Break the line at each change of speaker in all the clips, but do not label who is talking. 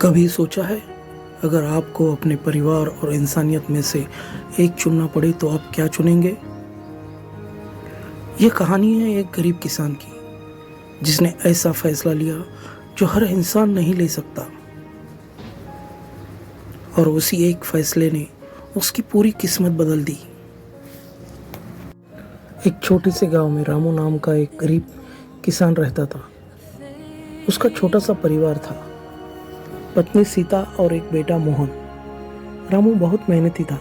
कभी सोचा है, अगर आपको अपने परिवार और इंसानियत में से एक चुनना पड़े तो आप क्या चुनेंगे? ये कहानी है एक गरीब किसान की, जिसने ऐसा फैसला लिया जो हर इंसान नहीं ले सकता, और उसी एक फैसले ने उसकी पूरी किस्मत बदल दी। एक छोटे से गांव में रामू नाम का एक गरीब किसान रहता था। उसका छोटा सा परिवार था, पत्नी सीता और एक बेटा मोहन। रामू बहुत मेहनती था।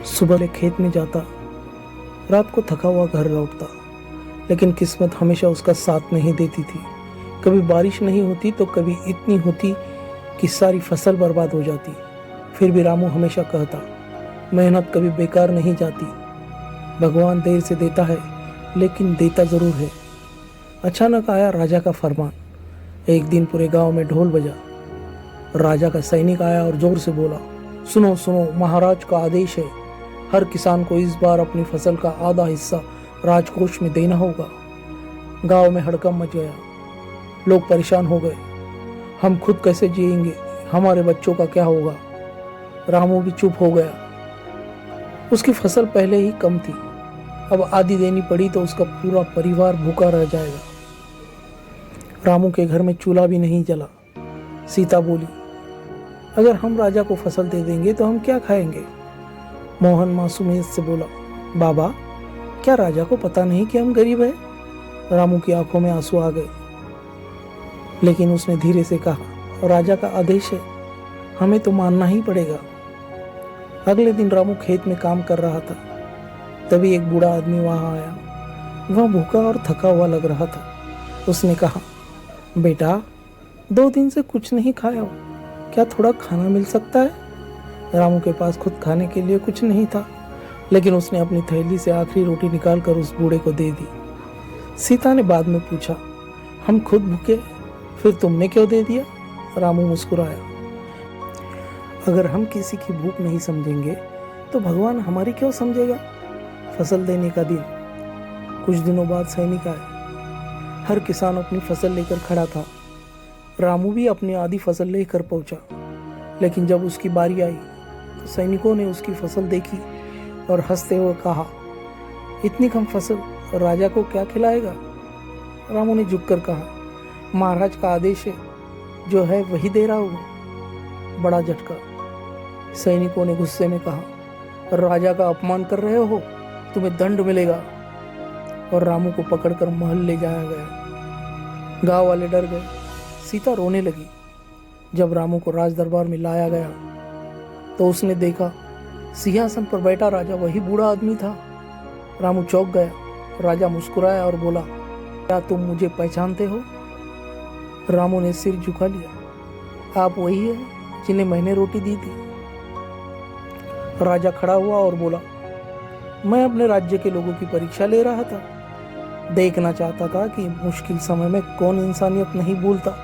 सुबह खेत में जाता, रात को थका हुआ घर लौटता, लेकिन किस्मत हमेशा उसका साथ नहीं देती थी। कभी बारिश नहीं होती तो कभी इतनी होती कि सारी फसल बर्बाद हो जाती। फिर भी रामू हमेशा कहता, मेहनत कभी बेकार नहीं जाती। भगवान देर से देता है, लेकिन देता ज़रूर है। अचानक आया राजा का फरमान। एक दिन पूरे गांव में ढोल बजा। राजा का सैनिक आया और जोर से बोला, सुनो सुनो, महाराज का आदेश है। हर किसान को इस बार अपनी फसल का आधा हिस्सा राजकोष में देना होगा। गांव में हड़कंप मच गया। लोग परेशान हो गए। हम खुद कैसे जिएंगे? हमारे बच्चों का क्या होगा? रामू भी चुप हो गया। उसकी फसल पहले ही कम थी, अब आधी देनी पड़ी तो उसका पूरा परिवार भूखा रह जाएगा। रामू के घर में चूल्हा भी नहीं जला। सीता बोली, अगर हम राजा को फसल दे देंगे तो हम क्या खाएंगे? मोहन मासूमियत से बोला, बाबा, क्या राजा को पता नहीं कि हम गरीब हैं? रामू की आंखों में आंसू आ गए, लेकिन उसने धीरे से कहा, राजा का आदेश है, हमें तो मानना ही पड़ेगा। अगले दिन रामू खेत में काम कर रहा था। तभी एक बूढ़ा आदमी वहां आया। वह भूखा और थका हुआ लग रहा था। उसने कहा, बेटा, 2 दिन से कुछ नहीं खाया हो, क्या थोड़ा खाना मिल सकता है? रामू के पास खुद खाने के लिए कुछ नहीं था, लेकिन उसने अपनी थैली से आखिरी रोटी निकालकर उस बूढ़े को दे दी। सीता ने बाद में पूछा, हम खुद भूखे, फिर तुमने क्यों दे दिया? रामू मुस्कुराया, अगर हम किसी की भूख नहीं समझेंगे तो भगवान हमारी क्यों समझेगा? फसल देने का दिन। कुछ दिनों बाद सैनिक आए। हर किसान अपनी फसल लेकर खड़ा था। रामू भी अपनी आधी फसल लेकर पहुंचा, लेकिन जब उसकी बारी आई तो सैनिकों ने उसकी फसल देखी और हंसते हुए कहा, इतनी कम फसल राजा को क्या खिलाएगा? रामू ने झुककर कहा, महाराज का आदेश है, जो है वही दे रहा हूँ। बड़ा झटका। सैनिकों ने गुस्से में कहा, राजा का अपमान कर रहे हो, तुम्हें दंड मिलेगा। और रामू को पकड़कर महल ले जाया गया। गांव वाले डर गए। सीता रोने लगी। जब रामू को राज दरबार में लाया गया तो उसने देखा, सिंहासन पर बैठा राजा वही बूढ़ा आदमी था। रामू चौंक गया। राजा मुस्कुराया और बोला, क्या तुम मुझे पहचानते हो? रामू ने सिर झुका लिया। आप वही है जिन्हें मैंने रोटी दी थी। राजा खड़ा हुआ और बोला, मैं अपने राज्य के लोगों की परीक्षा ले रहा था। देखना चाहता था कि मुश्किल समय में कौन इंसानियत नहीं भूलता।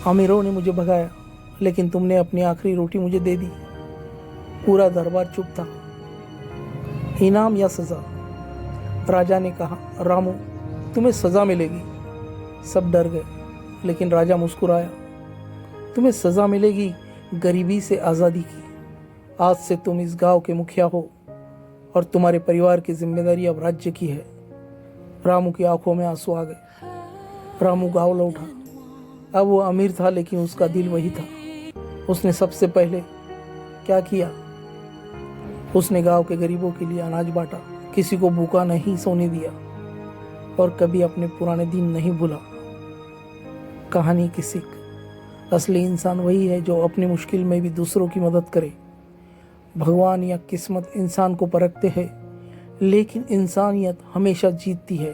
अमीरों ने मुझे भगाया, लेकिन तुमने अपनी आखिरी रोटी मुझे दे दी। पूरा दरबार चुप था। इनाम या सजा? राजा ने कहा, रामू, तुम्हें सजा मिलेगी। सब डर गए, लेकिन राजा मुस्कुराया, तुम्हें सजा मिलेगी गरीबी से आज़ादी की। आज से तुम इस गांव के मुखिया हो और तुम्हारे परिवार की जिम्मेदारी अब राज्य की है। रामू की आंखों में आंसू आ गए। रामू गांव लौटा। अब वो अमीर था, लेकिन उसका दिल वही था। उसने सबसे पहले क्या किया? उसने गांव के गरीबों के लिए अनाज बांटा, किसी को भूखा नहीं सोने दिया, और कभी अपने पुराने दिन नहीं भूला। कहानी की सीख, असली इंसान वही है जो अपनी मुश्किल में भी दूसरों की मदद करे। भगवान या किस्मत इंसान को परखते हैं, लेकिन इंसानियत हमेशा जीतती है।